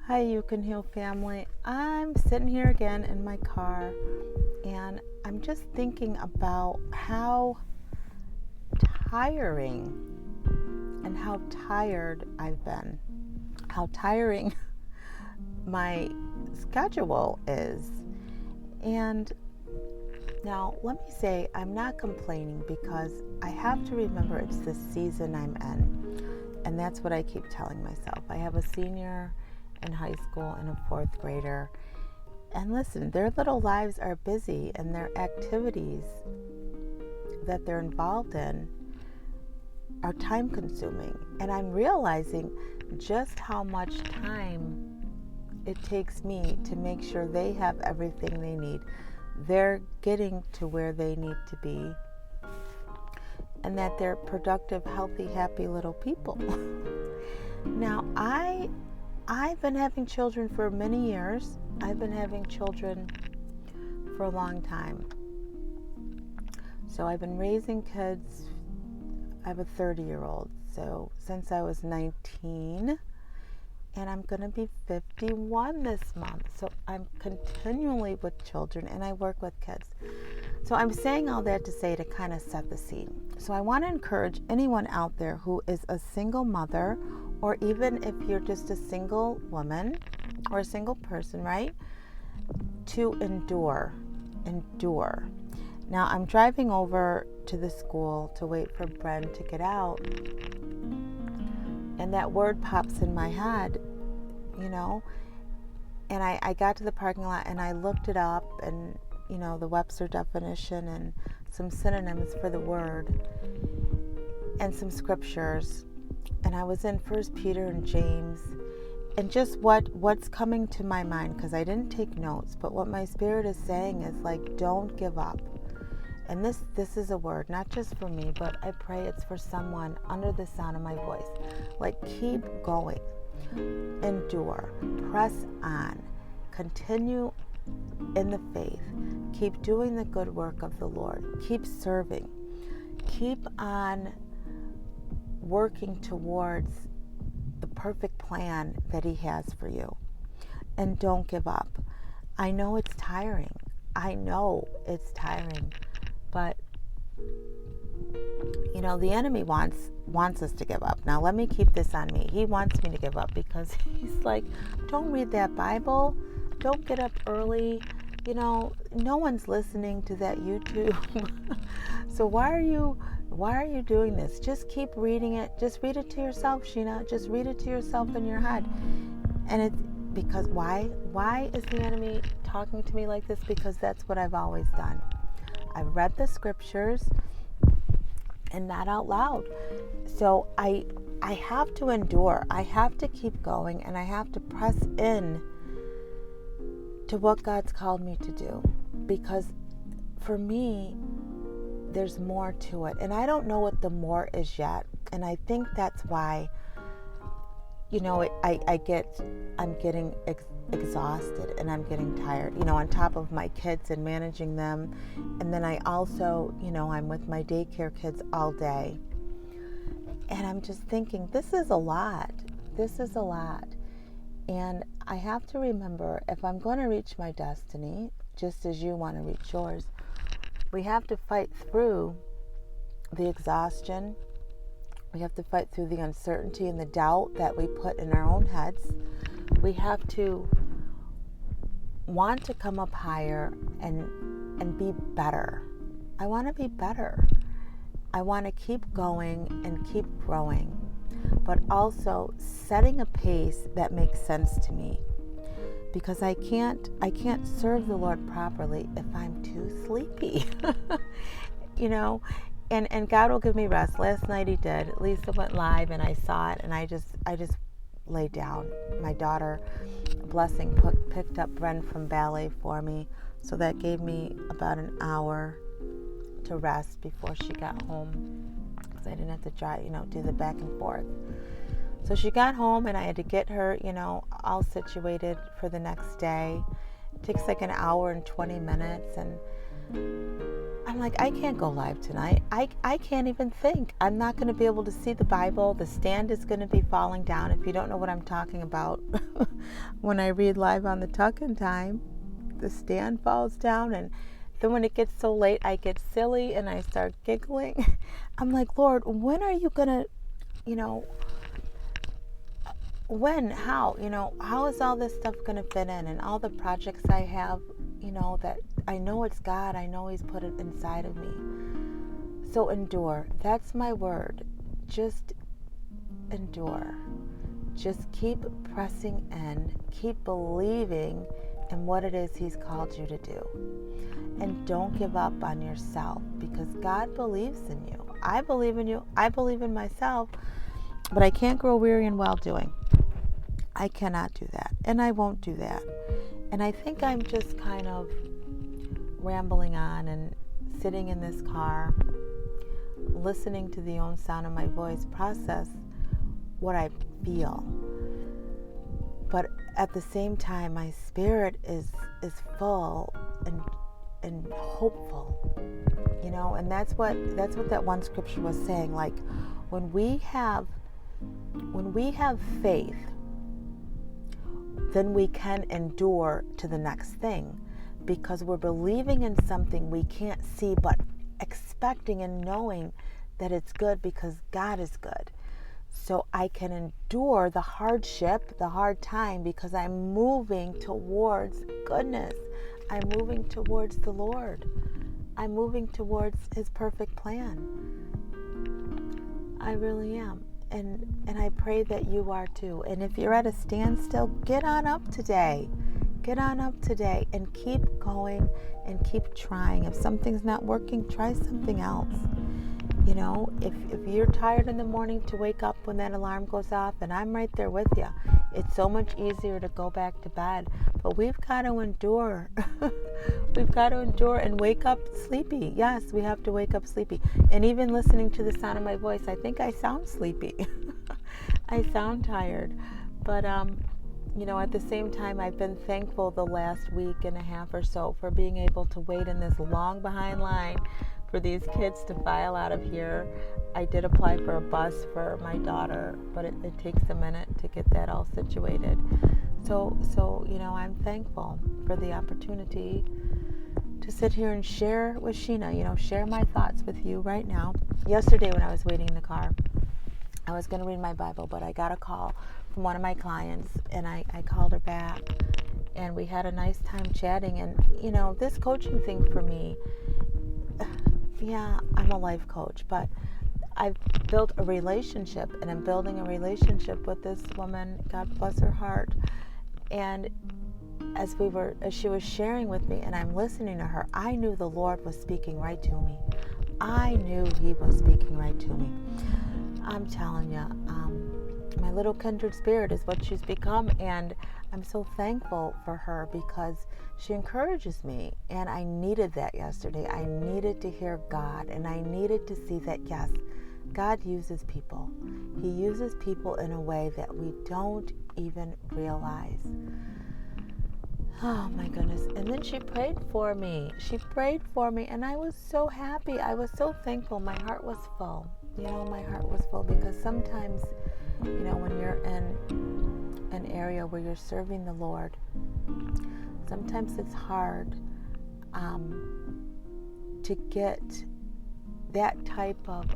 Hi, You Can Heal family. I'm sitting here again in my car and I'm just thinking about how tiring and how tired I've been, how tiring my schedule is. And now let me say, I'm not complaining because I have to remember it's the season I'm in. And that's what I keep telling myself. I have a senior in high school and a fourth grader. And listen, their little lives are busy and their activities that they're involved in are time consuming. And I'm realizing just how much time it takes me to make sure they have everything they need. They're getting to where they need to be. And that they're productive, healthy, happy little people. Now, I've been having children for many years. I've been having children for a long time. So I've been raising kids. I have a 30-year-old. So since I was 19, and I'm going to be 51 this month. So I'm continually with children and I work with kids. So I'm saying all that to say to kind of set the scene. So I want to encourage anyone out there who is a single mother, or even if you're just a single woman or a single person, right? To endure. Now I'm driving over to the school to wait for Bren to get out. And that word pops in my head, and I got to the parking lot and I looked it up and, the Webster definition and some synonyms for the word and some scriptures. And I was in 1 Peter and James, and just what's coming to my mind, because I didn't take notes, but what my spirit is saying is don't give up. And this is a word, not just for me, but I pray it's for someone under the sound of my voice. Keep going, endure, press on, continue in the faith, keep doing the good work of the Lord, keep serving, keep on working towards the perfect plan that He has for you. And don't give up. I know it's tiring. But the enemy wants us to give up. Now let me keep this on me. He wants me to give up because he's like, don't read that Bible. Don't get up early. No one's listening to that YouTube. So why are you doing this? Just keep reading it. Just read it to yourself, Shena. Just read it to yourself in your head. And it's because why? Why is the enemy talking to me like this? Because that's what I've always done. I've read the scriptures and not out loud. So I have to endure. I have to keep going, and I have to press in to what God's called me to do. Because for me, there's more to it. And I don't know what the more is yet. And I think that's why, I'm getting exhausted and I'm getting tired, on top of my kids and managing them. And then I also, I'm with my daycare kids all day. And I'm just thinking, this is a lot. And I have to remember, if I'm going to reach my destiny, just as you want to reach yours, we have to fight through the exhaustion. We have to fight through the uncertainty and the doubt that we put in our own heads. We have to want to come up higher and be better. I want to be better. I want to keep going and keep growing, but also setting a pace that makes sense to me. Because I can't serve the Lord properly if I'm too sleepy. And God will give me rest. Last night He did. Lisa went live and I saw it, and I just laid down. My daughter, blessing, picked up Bren from ballet for me, so that gave me about an hour to rest before she got home, because I didn't have to drive, do the back and forth. So she got home and I had to get her, all situated for the next day. It takes an hour and 20 minutes, and I'm like, I can't go live tonight. I can't even think. I'm not going to be able to see the Bible. The stand is going to be falling down. If you don't know what I'm talking about, when I read live on the Tuck-In Time, the stand falls down, and then when it gets so late, I get silly and I start giggling. I'm like, Lord, when are you going to, when, how, how is all this stuff going to fit in, and all the projects I have, that I know it's God. I know He's put it inside of me. So endure. That's my word. Just endure. Just keep pressing in. Keep believing in what it is He's called you to do. And don't give up on yourself, because God believes in you. I believe in you. I believe in myself. But I can't grow weary in well-doing. I cannot do that. And I won't do that. And I think I'm just kind of rambling on and sitting in this car, listening to the own sound of my voice, process what I feel. But at the same time, my spirit is full and hopeful, and that's what that one scripture was saying. Like, when we have faith, then we can endure to the next thing, because we're believing in something we can't see, but expecting and knowing that it's good, because God is good. So I can endure the hardship, the hard time, because I'm moving towards goodness. I'm moving towards the Lord. I'm moving towards His perfect plan. I really am. And I pray that you are too. And if you're at a standstill, get on up today. Get on up today and keep going and keep trying. If something's not working, try something else. If you're tired in the morning to wake up when that alarm goes off, and I'm right there with you, it's so much easier to go back to bed. But we've got to endure. We've got to endure and wake up sleepy. Yes, we have to wake up sleepy. And even listening to the sound of my voice, I think I sound sleepy. I sound tired. But, at the same time, I've been thankful the last week and a half or so for being able to wait in this long behind line for these kids to file out of here. I did apply for a bus for my daughter, but it takes a minute to get that all situated. So I'm thankful for the opportunity to sit here and share with Shena, share my thoughts with you right now. Yesterday when I was waiting in the car, I was going to read my Bible, but I got a call from one of my clients, and I called her back, and we had a nice time chatting. And, this coaching thing for me, yeah, I'm a life coach, but I've built a relationship, and I'm building a relationship with this woman, God bless her heart. And as she was sharing with me and I'm listening to her, I knew the Lord was speaking right to me. I knew He was speaking right to me. I'm telling you, my little kindred spirit is what she's become, and I'm so thankful for her because she encourages me, and I needed that yesterday. I needed to hear God, and I needed to see that, yes, God uses people. He uses people in a way that we don't even realize. Oh my goodness. And then she prayed for me. And I was so happy. I was so thankful. My heart was full. My heart was full because sometimes, when you're in an area where you're serving the Lord, sometimes it's hard to get that type of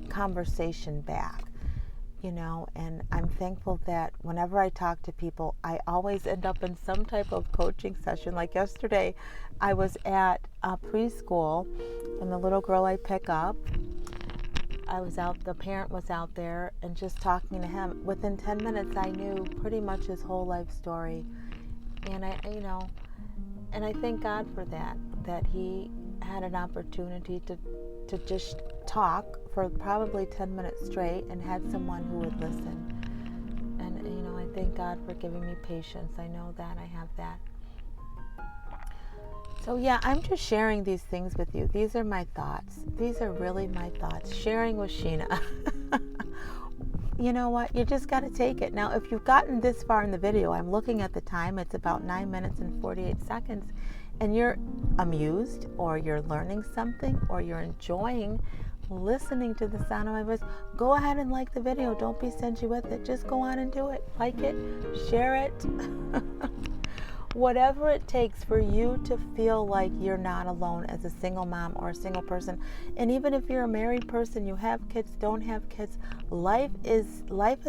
conversation back. And I'm thankful that whenever I talk to people, I always end up in some type of coaching session. Like yesterday, I was at a preschool, and the little girl I pick up, the parent was out there, and just talking to him. Within 10 minutes, I knew pretty much his whole life story. And I thank God for that he had an opportunity to just talk for probably 10 minutes straight and had someone who would listen. And, I thank God for giving me patience. I know that I have that. So, yeah, I'm just sharing these things with you. These are my thoughts. These are really my thoughts. Sharing with Shena. You know what? You just got to take it. Now, if you've gotten this far in the video, I'm looking at the time. It's about 9 minutes and 48 seconds. and you're amused, or you're learning something, or you're enjoying listening to the sound of my voice, go ahead and like the video. Don't be stingy with it. Just go on and do it. Like it, share it. Whatever it takes for you to feel like you're not alone as a single mom or a single person. And even if you're a married person, you have kids, don't have kids, life is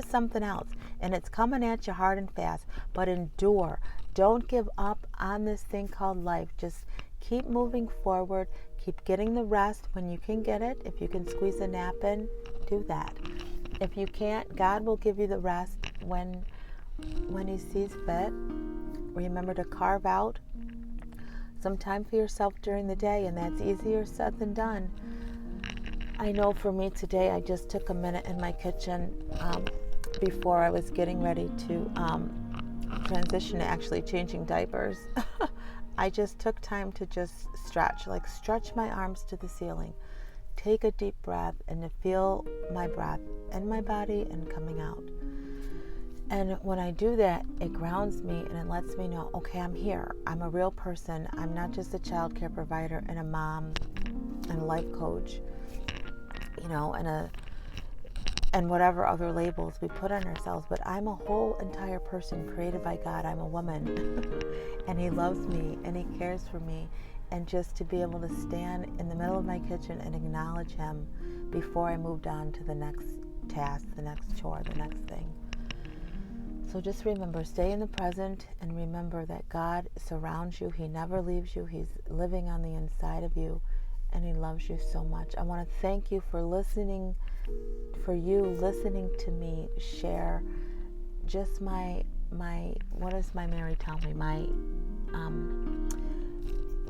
something else, and it's coming at you hard and fast. But endure. Don't give up on this thing called life. Just keep moving forward. Keep getting the rest when you can get it. If you can squeeze a nap in, do that. If you can't, God will give you the rest when He sees fit. Remember to carve out some time for yourself during the day, and that's easier said than done. I know for me today, I just took a minute in my kitchen before I was getting ready to transition to actually changing diapers. I just took time to just stretch my arms to the ceiling, take a deep breath, and to feel my breath in my body and coming out. And when I do that, it grounds me and it lets me know, okay, I'm here. I'm a real person. I'm not just a child care provider and a mom and a life coach, and whatever other labels we put on ourselves. But I'm a whole entire person created by God. I'm a woman and He loves me and He cares for me. And just to be able to stand in the middle of my kitchen and acknowledge Him before I moved on to the next task, the next chore, the next thing. So just remember, stay in the present, and remember that God surrounds you. He never leaves you. He's living on the inside of you, and He loves you so much. I want to thank you for listening, listening to me share just my what does my Mary tell me?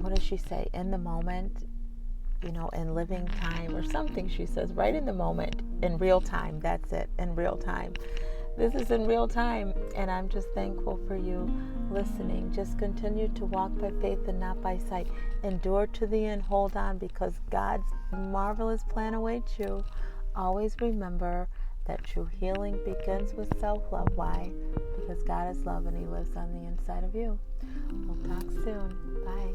What does she say? In the moment, in living time or something, she says, right in the moment, in real time. That's it, in real time. This is in real time, and I'm just thankful for you listening. Just continue to walk by faith and not by sight. Endure to the end. Hold on, because God's marvelous plan awaits you. Always remember that true healing begins with self-love. Why? Because God is love and He lives on the inside of you. We'll talk soon. Bye.